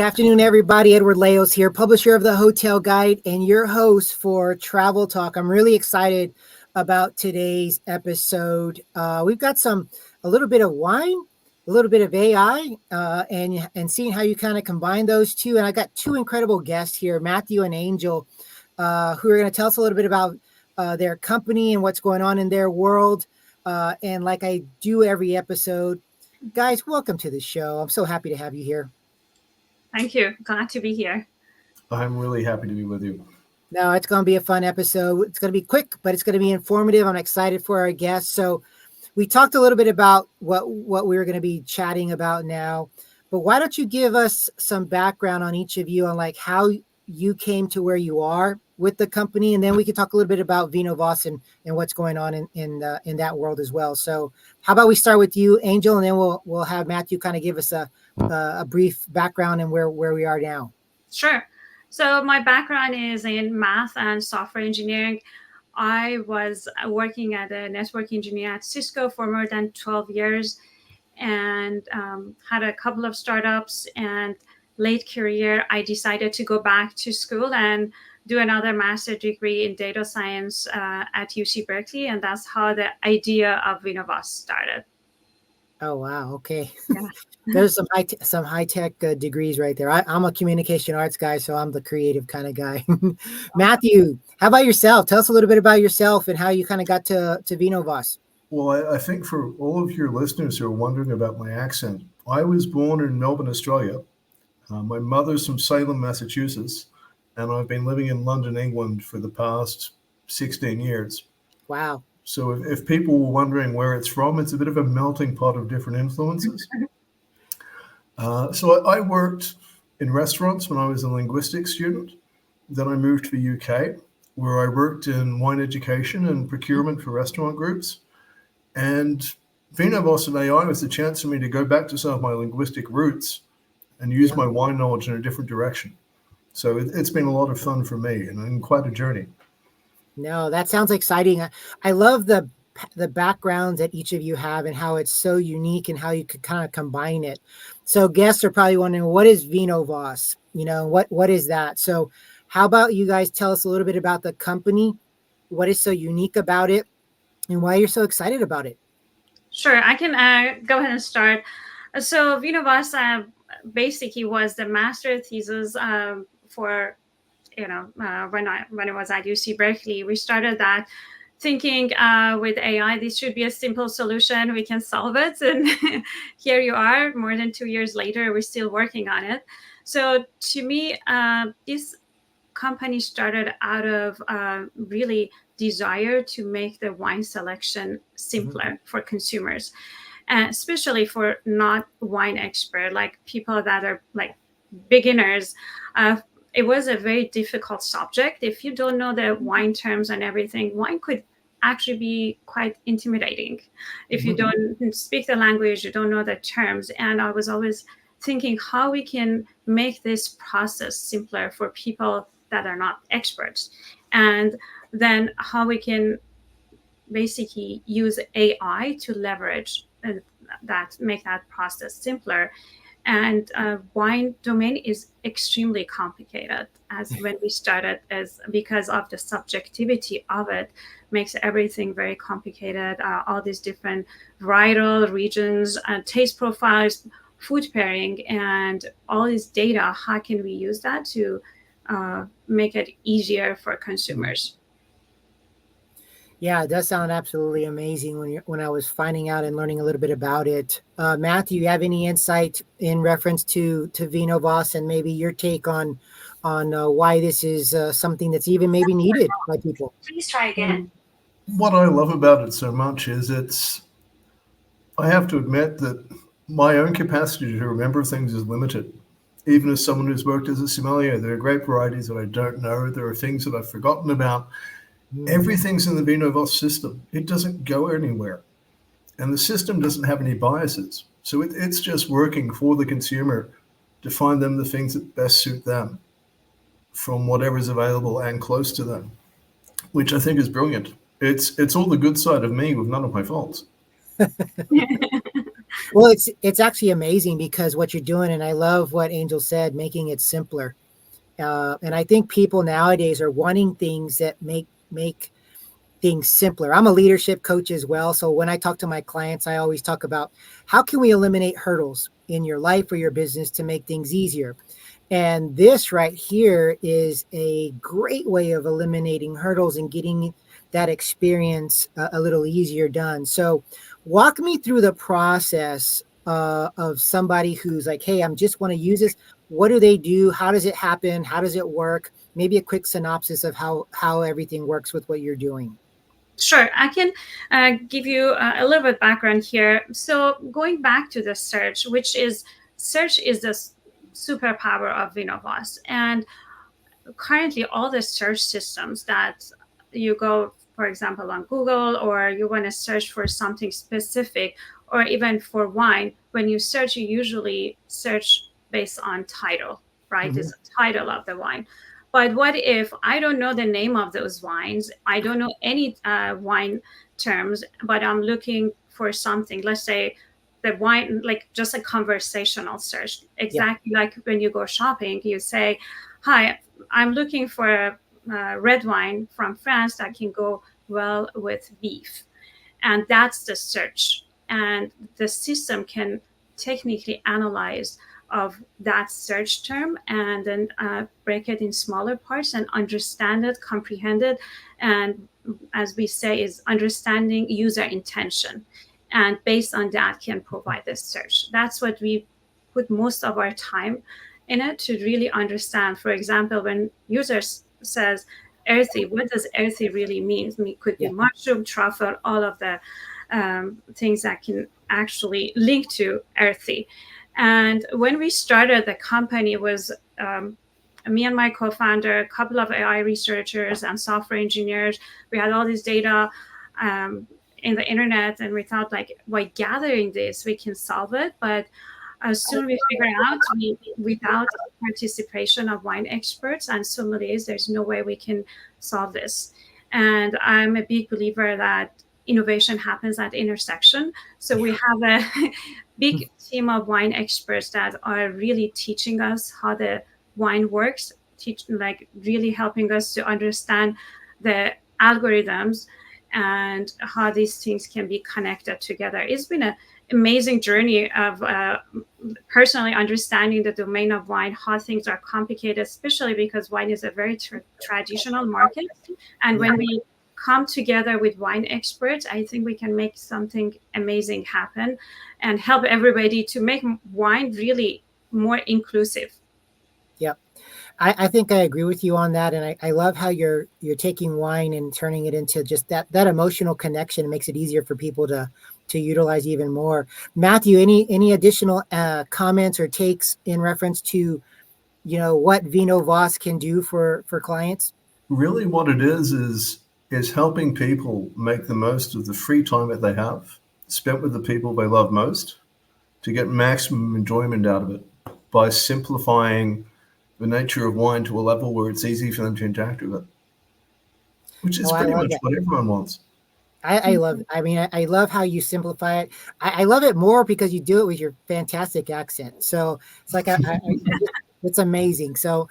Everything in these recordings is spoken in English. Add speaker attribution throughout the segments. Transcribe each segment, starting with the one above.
Speaker 1: afternoon, everybody. Edward Leos here, publisher of the Hotel Guide and your host for Travel Talk. I'm really excited about today's episode. We've got a little bit of wine, a little bit of AI, and seeing how you kind of combine those two. And I got two incredible guests here, Matthew and Angel, who are going to tell us a little bit about their company and what's going on in their world. And like I do every episode, guys, welcome to the show. I'm so happy to have you here.
Speaker 2: Thank you. Glad to be here.
Speaker 3: I'm really happy to be with you.
Speaker 1: No, it's going to be a fun episode. It's going to be quick, but it's going to be informative. I'm excited for our guests. So we talked a little bit about what we were going to be chatting about now, but why don't you give us some background on each of you on like how you came to where you are with the company, and then we can talk a little bit about VinoVoss and what's going on in that world as well. So how about we start with you, Angel, and then we'll have Matthew kind of give us a brief background and where we are now.
Speaker 2: Sure. So my background is in math and software engineering. I was working as a network engineer at Cisco for more than 12 years and had a couple of startups. And late career, I decided to go back to school and do another master's degree in data science at UC Berkeley. And that's how the idea of VinoVoss started.
Speaker 1: Oh, wow. Okay.
Speaker 2: Yeah.
Speaker 1: There's some high tech degrees right there. I'm a communication arts guy, so I'm the creative kind of guy. Matthew, how about yourself? Tell us a little bit about yourself and how you kind of got to VinoVoss.
Speaker 3: Well, I think for all of your listeners who are wondering about my accent, I was born in Melbourne, Australia. My mother's from Salem, Massachusetts, and I've been living in London, England for the past 16 years.
Speaker 1: Wow.
Speaker 3: So if people were wondering where it's from, it's a bit of a melting pot of different influences. So I worked in restaurants when I was a linguistics student. Then I moved to the UK, where I worked in wine education and procurement for restaurant groups. And VinoVoss and AI was the chance for me to go back to some of my linguistic roots and use my wine knowledge in a different direction. So it's been a lot of fun for me and quite a journey.
Speaker 1: No, that sounds exciting. I love the backgrounds that each of you have and how it's so unique and how you could kind of combine it. So guests are probably wondering, what is VinoVoss? You know, what is that? So how about you guys tell us a little bit about the company, what is so unique about it, and why you're so excited about it?
Speaker 2: Sure, I can go ahead and start. So VinoVoss basically was the master thesis for, when I was at UC Berkeley. We started that thinking with AI, this should be a simple solution. We can solve it. And here you are, more than 2 years later, we're still working on it. So to me, this company started out of really desire to make the wine selection simpler for consumers, and especially for not wine expert, like people that are like beginners. It was a very difficult subject. If you don't know the wine terms and everything, wine could actually be quite intimidating. If you don't speak the language, you don't know the terms. And I was always thinking how we can make this process simpler for people that are not experts. And then how we can basically use AI to leverage that, make that process simpler. And wine domain is extremely complicated, as when we started, because of the subjectivity of it, makes everything very complicated. All these different varietal regions, taste profiles, food pairing, and all this data. How can we use that to make it easier for consumers?
Speaker 1: Yeah, it does sound absolutely amazing when I was finding out and learning a little bit about it. Matthew, you have any insight in reference to VinoVoss and maybe your take on why this is something that's even maybe needed by people?
Speaker 2: Please try again.
Speaker 3: What I love about it so much is I have to admit that my own capacity to remember things is limited. Even as someone who's worked as a sommelier, there are great varieties that I don't know. There are things that I've forgotten about. Everything's in the VinoVoss system. It doesn't go anywhere. And the system doesn't have any biases. So it's just working for the consumer to find them the things that best suit them from whatever's available and close to them, which I think is brilliant. It's all the good side of me with none of my faults.
Speaker 1: Well, it's actually amazing because what you're doing, and I love what Angel said, making it simpler. And I think people nowadays are wanting things that make things simpler. I'm a leadership coach as well. So when I talk to my clients, I always talk about how can we eliminate hurdles in your life or your business to make things easier. And this right here is a great way of eliminating hurdles and getting that experience a little easier done. So walk me through the process of somebody who's like, hey, I'm just want to use this. What do they do? How does it happen? How does it work? Maybe a quick synopsis of how everything works with what you're doing.
Speaker 2: Sure, I can give you a little bit background here. So going back to the search, search is the superpower of VinoVoss. And currently all the search systems that you go, for example, on Google, or you want to search for something specific, or even for wine, when you search, you usually search based on title, right?
Speaker 1: Mm-hmm.
Speaker 2: It's the title of the wine. But what if I don't know the name of those wines? I don't know any wine terms, but I'm looking for something. Let's say the wine, like just a conversational search, exactly like when you go shopping, you say, hi, I'm looking for a red wine from France that can go well with beef. And that's the search. And the system can technically analyze of that search term and then break it in smaller parts and understand it, comprehend it. And as we say, is understanding user intention. And based on that can provide this search. That's what we put most of our time in it, to really understand. For example, when users says earthy, what does earthy really mean? It could be mushroom, truffle, all of the things that can actually link to earthy. And when we started the company, it was me and my co-founder, a couple of AI researchers and software engineers. We had all this data in the internet, and we thought, like, by gathering this, we can solve it. But as soon we figured out, without participation of wine experts and sommeliers, there's no way we can solve this. And I'm a big believer that innovation happens at intersection. So we have a big team of wine experts that are really teaching us how the wine works, really helping us to understand the algorithms and how these things can be connected together. It's been an amazing journey of personally understanding the domain of wine, how things are complicated, especially because wine is a very traditional market. And when we come together with wine experts, I think we can make something amazing happen and help everybody to make wine really more inclusive.
Speaker 1: Yep. I think I agree with you on that. And I love how you're taking wine and turning it into just that emotional connection. It makes it easier for people to utilize even more. Matthew, any additional comments or takes in reference to, what VinoVoss can do for clients?
Speaker 3: Really what it is helping people make the most of the free time that they have spent with the people they love most to get maximum enjoyment out of it by simplifying the nature of wine to a level where it's easy for them to interact with it, which is pretty much what everyone wants.
Speaker 1: I love, I love how you simplify it. I love it more because you do it with your fantastic accent. So it's like, it's amazing. So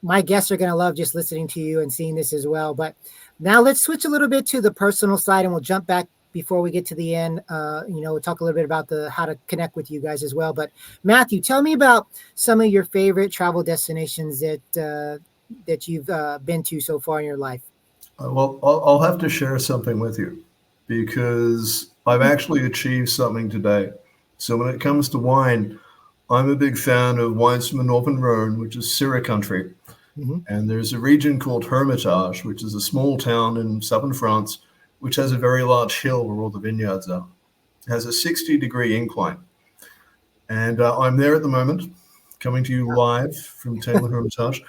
Speaker 1: my guests are going to love just listening to you and seeing this as well. But now let's switch a little bit to the personal side, and we'll jump back before we get to the end. We'll talk a little bit about how to connect with you guys as well. But Matthew, tell me about some of your favorite travel destinations that you've been to so far in your life.
Speaker 3: Well, I'll have to share something with you because I've actually achieved something today. So when it comes to wine, I'm a big fan of wines from the Northern Rhone, which is Syrah country. Mm-hmm. And there's a region called Hermitage, which is a small town in southern France, which has a very large hill where all the vineyards are. It has a 60-degree incline. And I'm there at the moment, coming to you live from Taylor Hermitage.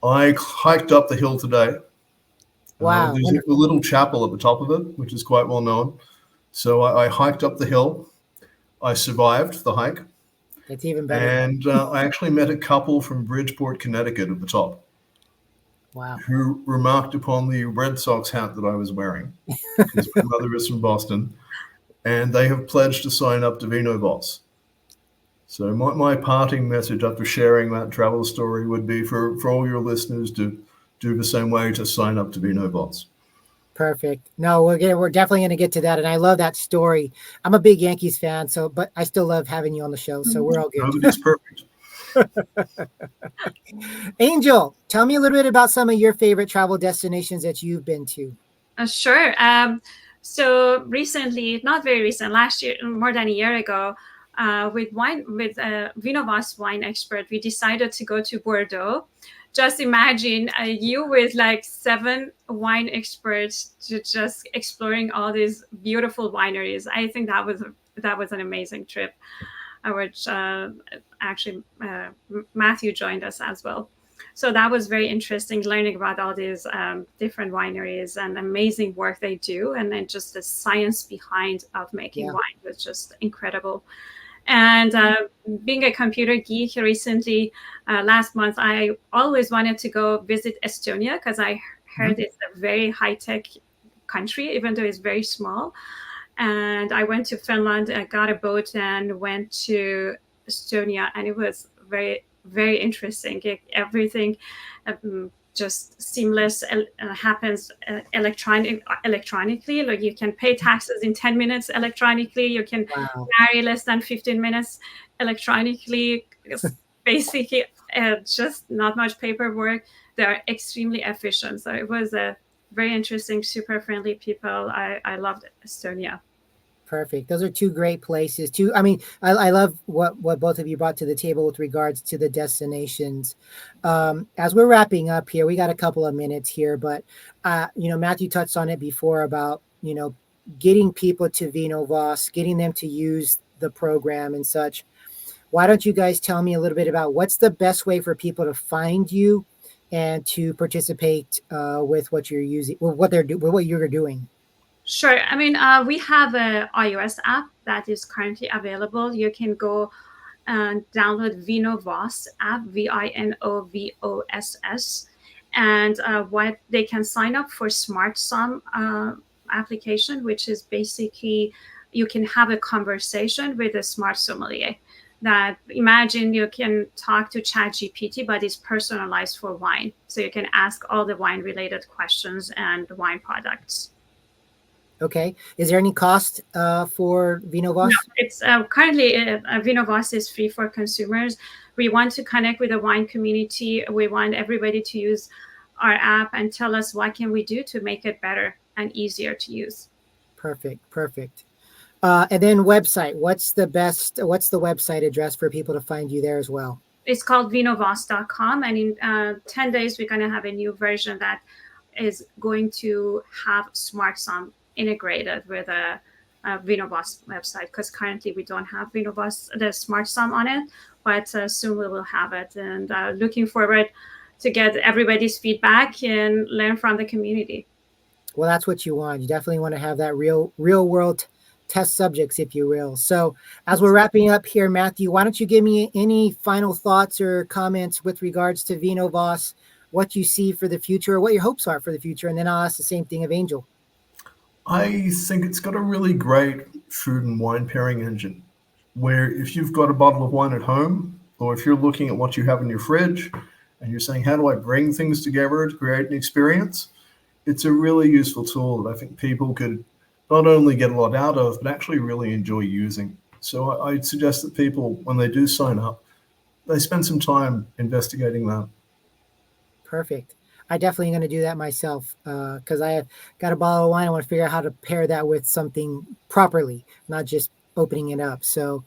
Speaker 3: I hiked up the hill today.
Speaker 1: Wow.
Speaker 3: There's a little chapel at the top of it, which is quite well known. So I hiked up the hill. I survived the hike.
Speaker 1: That's even better.
Speaker 3: And I actually met a couple from Bridgeport, Connecticut at the top.
Speaker 1: Wow.
Speaker 3: Who remarked upon the Red Sox hat that I was wearing, because my mother is from Boston. and they have pledged to sign up to VinoVoss. So my parting message after sharing that travel story would be for all your listeners to do the same way, to sign up to VinoVoss.
Speaker 1: Perfect. No, we're definitely going to get to that, and I love that story. I'm a big Yankees fan, so but I still love having you on the show, so we're all good.
Speaker 3: Nobody's perfect.
Speaker 1: Angel, tell me a little bit about some of your favorite travel destinations that you've been to.
Speaker 2: Sure. So recently, not very recent, last year, more than a year ago, with VinoVoss wine expert, we decided to go to Bordeaux. Just imagine you with like 7 wine experts just exploring all these beautiful wineries. I think that was an amazing trip, which actually Matthew joined us as well. So that was very interesting, learning about all these different wineries and amazing work they do, and then just the science behind of making wine was just incredible. And being a computer geek recently, last month, I always wanted to go visit Estonia because I heard it's a very high-tech country, even though it's very small. And I went to Finland, I got a boat and went to Estonia, and it was very, very interesting. Everything just seamless happens electronically. Like you can pay taxes in 10 minutes electronically. You can marry less than 15 minutes electronically. Basically, just not much paperwork. They are extremely efficient. So it was a very interesting, super friendly people. I loved Estonia.
Speaker 1: Perfect. Those are 2 great places. I love what both of you brought to the table with regards to the destinations. As we're wrapping up here, we got a couple of minutes here, but Matthew touched on it before about getting people to VinoVoss, getting them to use the program and such. Why don't you guys tell me a little bit about what's the best way for people to find you and to participate with what you're using, with what you're doing?
Speaker 2: Sure. I mean, we have an iOS app that is currently available. You can go and download VinoVoss app, VinoVoss, and what they can sign up for Smart Sum application, which is basically you can have a conversation with a smart sommelier. That imagine you can talk to ChatGPT, but it's personalized for wine, so you can ask all the wine-related questions and wine products.
Speaker 1: Okay. Is there any cost for VinoVoss?
Speaker 2: No, it's currently VinoVoss is free for consumers. We want to connect with the wine community. We want everybody to use our app and tell us what can we do to make it better and easier to use.
Speaker 1: Perfect. And then website. What's the website address for people to find you there as well?
Speaker 2: It's called VinoVoss.com, and in 10 days we're going to have a new version that is going to have Smart Sum integrated with a VinoVoss website, because currently we don't have VinoVoss, the Smart Sum on it, but soon we will have it, and looking forward to get everybody's feedback and learn from the community.
Speaker 1: Well, that's what you want. You definitely want to have that real world test subjects, if you will. So as we're wrapping up here, Matthew, why don't you give me any final thoughts or comments with regards to VinoVoss, what you see for the future, or what your hopes are for the future, and then I'll ask the same thing of Angel.
Speaker 3: I think it's got a really great food and wine pairing engine, where if you've got a bottle of wine at home, or if you're looking at what you have in your fridge and you're saying, how do I bring things together to create an experience? It's a really useful tool that I think people could not only get a lot out of, but actually really enjoy using. So I'd suggest that people, when they do sign up, they spend some time investigating that.
Speaker 1: Perfect. I definitely going to do that myself because I have got a bottle of wine. I want to figure out how to pair that with something properly, not just opening it up. So,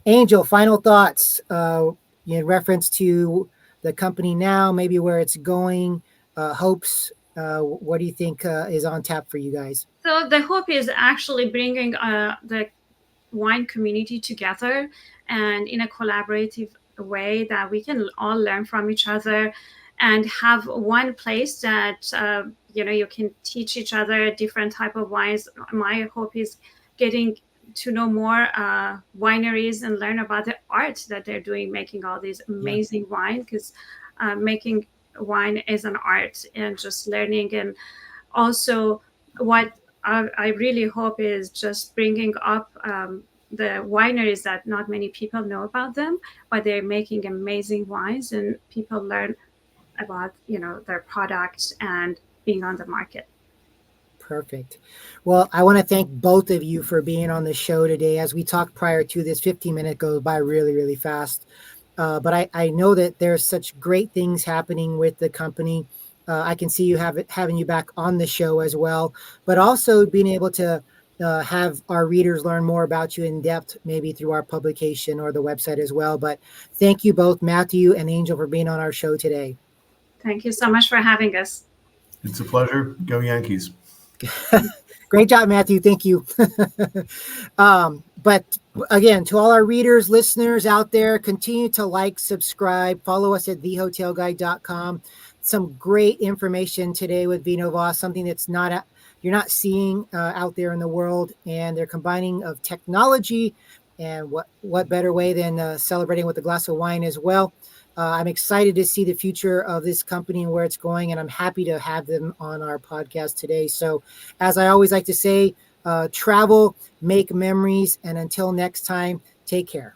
Speaker 1: Angel, final thoughts in reference to the company now, maybe where it's going, hopes. What do you think is on tap for you guys?
Speaker 2: So the hope is actually bringing the wine community together and in a collaborative way that we can all learn from each other and have one place that you can teach each other different type of wines. My hope is getting to know more wineries and learn about the art that they're doing, making all these amazing wine, because making wine is an art, and just learning, and also what I really hope is just bringing up the wineries that not many people know about them, but they're making amazing wines, and people learn about their products and being on the market.
Speaker 1: Perfect. Well, I want to thank both of you for being on the show today. As we talked prior to this, 15 minutes goes by really, really fast. But I know that there's such great things happening with the company. I can see you having you back on the show as well, but also being able to have our readers learn more about you in depth, maybe through our publication or the website as well. But thank you both, Matthew and Angel, for being on our show today.
Speaker 2: Thank you so much for having us.
Speaker 3: It's a pleasure. Go Yankees.
Speaker 1: Great job, Matthew. Thank you. But again, to all our readers, listeners out there, continue to like, subscribe, follow us at thehotelguide.com. Some great information today with VinoVoss, something that's you're not seeing out there in the world, and they're combining of technology, and what better way than celebrating with a glass of wine as well. I'm excited to see the future of this company and where it's going, and I'm happy to have them on our podcast today. So, as I always like to say, travel, make memories, and until next time, take care.